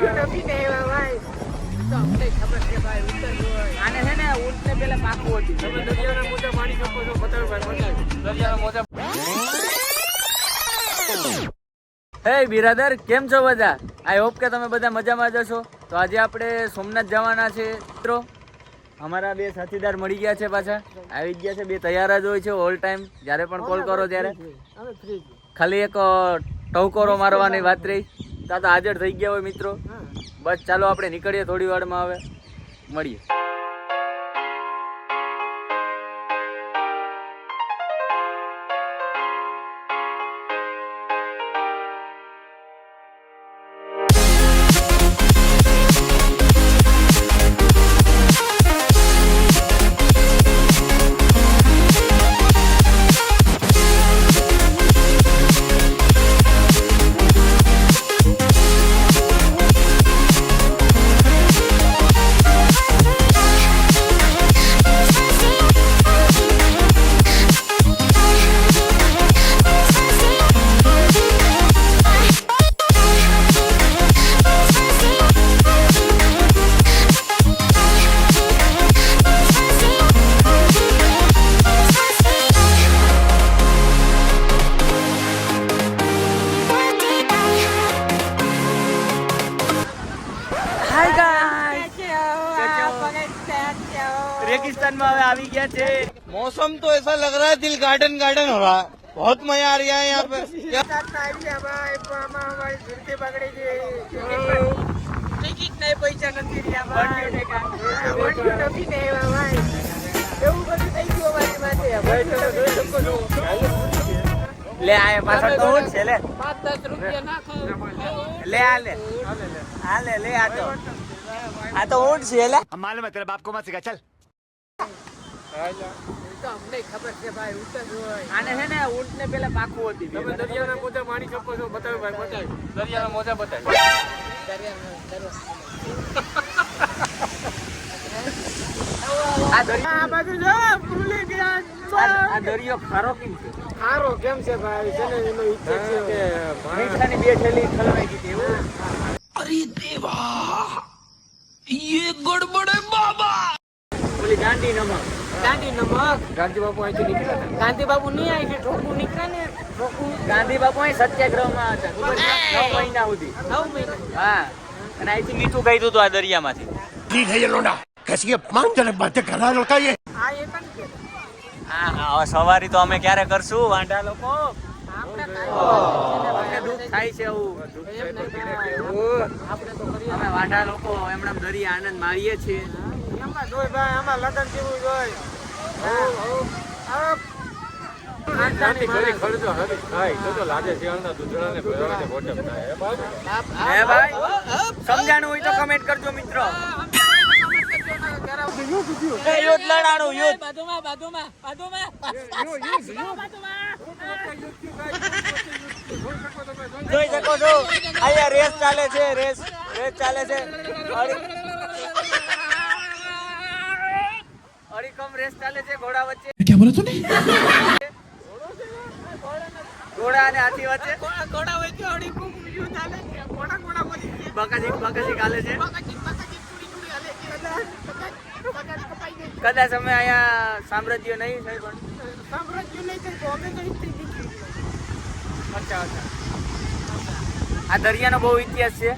નથી ને એવા ભાઈ તો અમને ખબર છે ભાઈ ઉત્તર હોય આને છે ને ઊંટને પેલા પાકું હતું તમે દરિયાના મોજા માણી શકો છો બતાવો ભાઈ મજા દરિયાના મોજા હે બિરાદર કેમ છો બધા આઈ હોપ કે તમે બધા મજામાં જ હશો તો આજે આપણે સોમનાથ જવાના છે મિત્રો અમારા બે સાથીદાર મળી ગયા છે પાછા આવી ગયા છે બે તૈયાર જ હોય છે ઓલ ટાઈમ જ્યારે પણ કોલ કરો ત્યારે ખાલી એક ટવકોરો મારવાની વાત રહી તો હાજર થઈ ગયા હોય મિત્રો બસ ચાલો આપણે નીકળીએ થોડી વારમાં હવે મળીએ रेगिस्तान में अभी गया थे मौसम तो ऐसा लग रहा है दिल गार्डन गार्डन हो रहा है बहुत मजा आ रहा है यहाँ पे ले आए पास तो ऊँट से ले 5-10 रुपया ना ले आ ले ले आ तो ऊँट से ले हम मालूम है तेरे बाप को मत सिखा चल તો અમને ખબર છે ભાઈ ઉત્તર હોય આને છે ને ઊંટ ને પેલા પાકું હતી તમે દરિયાના મોજા માણી શકો છો બતાવો ભાઈ બતાવો દરિયાના મોજા બતાવો આ દરિયા આ બાજુ જો ભૂલી ગયા આ દરિયો ખારો કેમ છે ખારો કેમ છે ભાઈ છે ને એનો ઈચ્છે છે કે મીઠાની બે થેલી ખલવાઈ ગઈ એવું અરે દેવા ये गड़बड़ है बाबा बोली गांधी नमक गांधी बापू અહીંથી નીકળ્યા ગાંધી બાપુ નહીં આવી છે ઠોકુ નીકળ્યા ને ઠોકુ ગાંધી બાપુ અહીં સત્યાગ્રહમાં હતા 9 મહિના સુધી 9 મહિના હા અને અહીંથી મીઠું ગાઈતું હતું આ દરિયામાંથી ठीक है ये लोंडा कैसी अपमानजनक बातें कर रहा है लड़का ये હા એ પણ કે હા સવારી તો અમે ક્યારે કરશું વાંઢા લોકો અમને દુઃખ થાય છે એવું આપણે તો કરીએ અમે વાંઢા લોકો એમણે દરિયા આનંદ માણીએ છીએ એમાં જોઈ ભાઈ આમાં લગન જેવું જોઈ સમજાણું હોય તો કમેન્ટ કરજો મિત્રો જોઈ શકો છો અહીંયા રેસ ચાલે છે રેસ ચાલે છે અડીકમ રેસ ચાલે છે ઘોડા વચ્ચે क्या बोला तूने ઘોડા અને હાથી વચ્ચે ઘોડા વચ્ચે અડીકમ યુદ્ધ ચાલે છે ઘોડા વચ્ચે બકાજી ચાલે છે કદાચ અમે અહીંયા સામ્રાજ્ય નહીં સાહેબ સામ્રાજ્ય નહીં તો અમે અચ્છા આ દરિયાનો બહુ ઇતિહાસ છે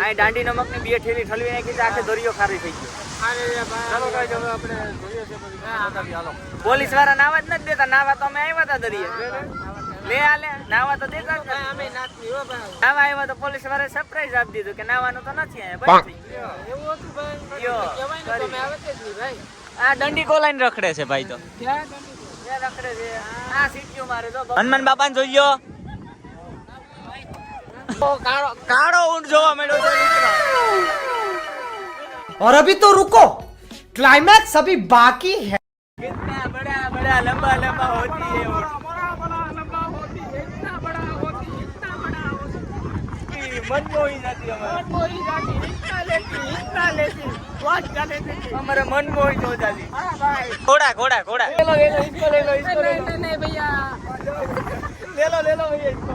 આ દાંડી નમક ની બે ઠેલી ઠલવી નાખી આખે દરિયો ખારી થઈ ગયો પોલીસ વાળા નાવા જ નથી દેતા નાવા તો અમે આવ્યા હતા દરિયે લે આ લે નાવા તો દેતા જ અમે નાવા આવ્યા તો પોલીસ વાળાએ સરપ્રાઈઝ આપી દીધું કે નાવાનું તો નથી અહીંયા એવું હતું ભાઈ આ દંડી કોલાઈને રખડે છે ભાઈ તો રખડે છે આ સીટીઓ મારે તો હનુમાન બાપાને જોઈયો કાળો ઊંટ જોવા મળ્યો છે મિત્રો और अभी तो रुको क्लाइमैक्स अभी बाकी है कितना बड़ा लंबा होती है वो मनमोही जाती हमारे मनमोही हो जाती घोड़ा नहीं भैया ले लो भैया इसको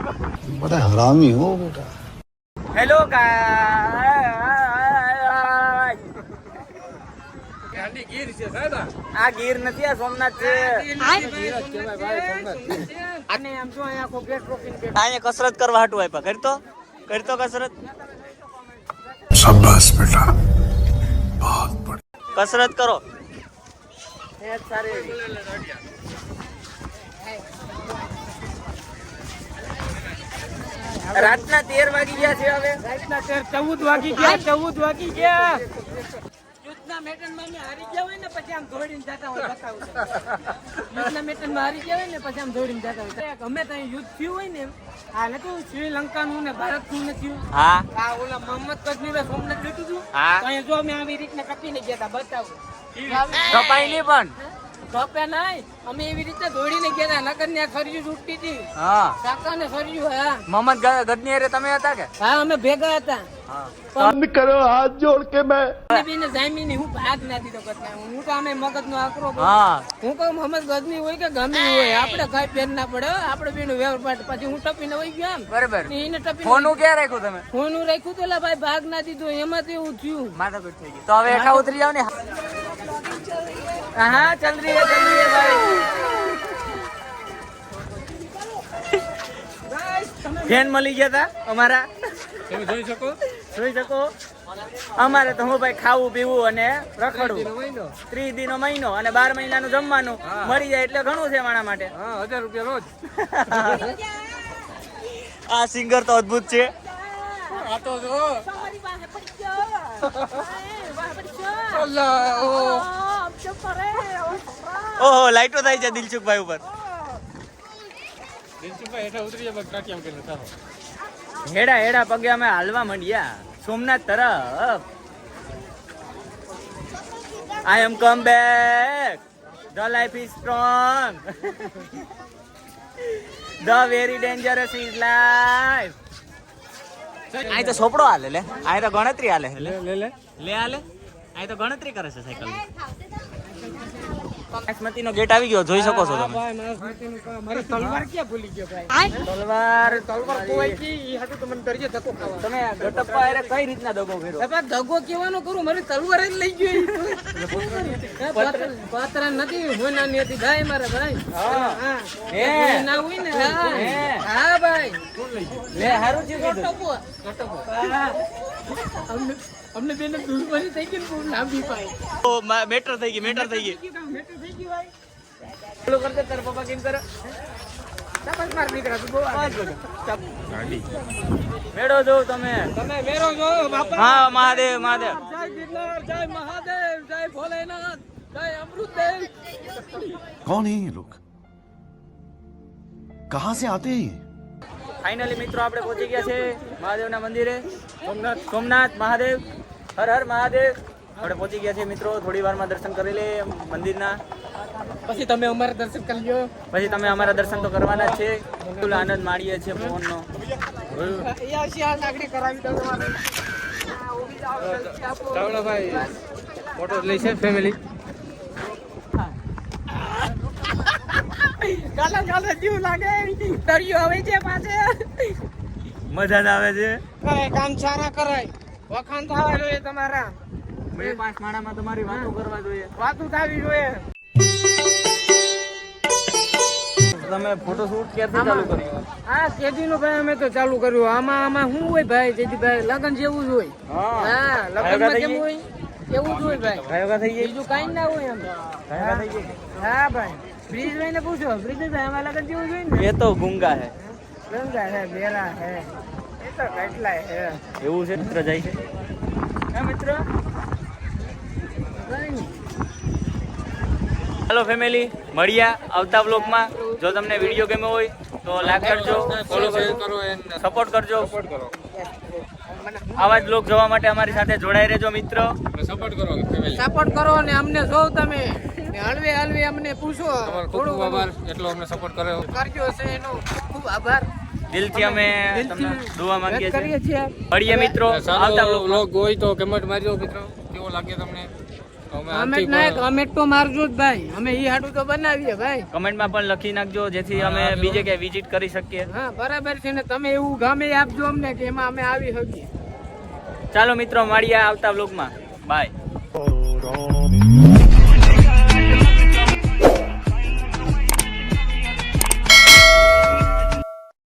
बड़ा हरामी हो बेटा હેલો ગાઈસ, આ ગીર નથી, આ સોમનાથ છે. અહીંયા કસરત કરવા હાટું આપ્યા. કરતો કસરત. शाबाश बेटा बहुत बढ़िया કસરત કરો. રાતના 13 વાગી ગયા છે. હવે રાતના 14 વાગી ગયા. 14 વાગી ગયા. યુદ્ધના મેદાનમાં અમે હારી ગયા હોય ને પછી આમ દોડીને જતા હોય. બતાવું છું. યુદ્ધના મેદાનમાં હારી ગયા હોય ને પછી આમ દોડીને જતા હોય. ગમે ત્યાં યુદ્ધ થયું હોય ને, આ નતું શ્રીલંકાનું ને ભારતનું ને થયું. હા, આ ઓલા મોહમ્મદ ગઝનીએ સોમનાથ લીધું હતું. હા, તો અહીંયા જો અમે આવી રીતના કપીને ગયા હતા. બતાવું. કપાઈ નહીં પણ કપે નહીં, અમે એવી રીતે દોડીને ગયા હતા. નકર ને ખરીયું છૂટતી હતી. હા, કાકા ને ખરીયું. હા, મોહમ્મદ ગઝની અરે તમે હતા કે? હા, અમે ભેગા હતા. बंद करो हाथ जोड़ के मैं બીને જામીની હું ભાગ ના દીધો કરતા. હું તો અમે મગજનો આકરો. હા, હું કહું મોહમ્મદ ગઝની હોય કે ગમે હોય, આપણે કઈ ફેર ના પડે. આપણે બેનો વ્યવહાર પછી હું ટપીને વહી ગયો. આમ બરાબર. એને ટપી ફોનું ક્યાં રાખ્યું તમે? ફોનું રાખ્યું તો ભાઈ ભાગ ના દીધો. એમાં તો એવું થયું. માથાકૂટ થઈ ગઈ. તો હવે એઠા ઉતરી જાવ ને. હા, ચલ રહી હે ભાઈ. ફેન મળી ગયા હતા અમારા. તમે જોઈ શકો. અમારે તો હું ભાઈ ખાવું પીવું અને રખડવું. 30 દિનો મહિનો અને 12 મહિનાનું જમવાનું મળી જાય એટલે ઘણું છે મારા માટે. 1000 રૂપિયા રોજ. આ સિંગર તો અદ્ભુત છે. આ તો જો ઓહો, લાઈટો થાય છે દિલસુખભાઈ ઉપર. હેડા પગે અમે હાલવા માંડ્યા સોમનાથ તરફ. I am come back. The life is strong. The very dangerous is life. અહીં તો સોપડો હાલે લે. અહીં તો ગણતરી હાલે. લે હાલે. અહીં તો ગણતરી કરે છે સાયકલ. બાસમતીનો ગેટ આવી ગયો, જોઈ શકો છો તમે. મારી તલવાર ક્યાં ભૂલી ગયો ભાઈ? તલવાર કોઈ કી ઈ હાટુ તો મને દરિયે ધક્કો ખાવા. તમે ગટપ્પા અરે કઈ રીતના દગો કર્યો? હવે દગો કેવાનો કરું? મારી તલવાર જ લઈ ગયો. પાત્રા નથી, હોનાની હતી ભાઈ મારા ભાઈ. હા હે ના હોય ને. હા ભાઈ લે હારું છે ગટપ્પો. અમને બેને દુશ્મની થઈ ગઈ. બહુ લાંબી પાઈ. ઓ મેટર થઈ ગઈ. મેટર થઈ ગઈ ભાઈ. બોલો કરતે તાર પપ્પા કેમ કરે? તપાસ માર નીકળા તું બહુ આજ બોલો. ગાડી મેળો જો તમે મેળો જો બાપા. હા, મહાદેવ જય ગિરનાર, જય મહાદેવ, જય ભોલેનાથ, જય અમૃતદેવ. कौन है ये लोग कहाँ से आते हैं ये? ફાઇનલી મિત્રો આપણે પહોંચી ગયા છે મહાદેવના મંદિરે. સોમનાથ મહાદેવ, હર હર મહાદેવ. આપણે પહોંચી ગયા છે મિત્રો. થોડી વારમાં દર્શન કરી લે મંદિરના. પછી તમે અમારા દર્શન કરી લો. પછી તમે અમારા દર્શન તો કરવાના જ છે. ફૂલ આનંદ માણીએ છીએ પવનનો. ચાલો ભાઈ ફોટો લઈ છે ફેમિલી. કાલા જીવ લાગે. દરિયો આવે છે પાસે. મજા આવે છે. કામ સારા કરાય. વખાણ થવા જોઈએ તમારા. 2-5 માણામાં તમારી વાતો કરવા જોઈએ. વાતો થવી જોઈએ. તમે ફોટોશૂટ ક્યારથી ચાલુ કર્યું? હા, કેદીનો ભાઈ અમે તો ચાલુ કર્યું. આમાં શું હોય ભાઈ? જેથી લગન જેવું જ હોય. હા, લગનમાં કેમ હોય એવું જ હોય ભાઈ. ભાઈ થઈ ગઈ. બીજું કાઈ ના હોય એમ. થઈ ગઈ. હા ભાઈ. બ્રિજ ભાઈ ને પૂછો. બ્રિજ ભાઈ અમારા લગન જેવું જોઈએ ને. એ તો ગુંગા હે. બેરા હે. એ તો કેટલાય હે. એવું છે મિત્ર જાય છે. હે મિત્ર. હેલો ફેમિલી, મળ્યા આવતા બ્લોગમાં. જો તમને વિડીયો ગમ્યો હોય તો લાઈક કરજો, ફોલો કરો, સપોર્ટ કરજો. આવા જ બ્લોગ જોવા માટે અમારી સાથે જોડાઈ રહેજો મિત્રો. સપોર્ટ કરો અને અમને જોવ તમે. હળવે અમને પૂછો. ખૂબ આભાર એટલો અમને સપોર્ટ કર્યો કરજો છે એનો ખૂબ આભાર. દિલથી અમે તમને દુઆ માંગીએ છીએ. મળીએ મિત્રો આવતા બ્લોગ હોય તો કમેન્ટ મારજો મિત્રો. કેવો લાગે તમને? કમેન્ટ તો મારજો જ ભાઈ. અમે ઈ હાટું તો બનાવીએ ભાઈ. કમેન્ટમાં પણ લખી નાખજો જેથી અમે બીજે ક્યાંય વિઝિટ કરી શકીએ. હા બરાબર છે ને. તમે એવું ગામે આપજો અમને કે એમાં અમે આવી શકીએ. ચાલો મિત્રો મળીએ આવતા વ્લોગમાં. બાય.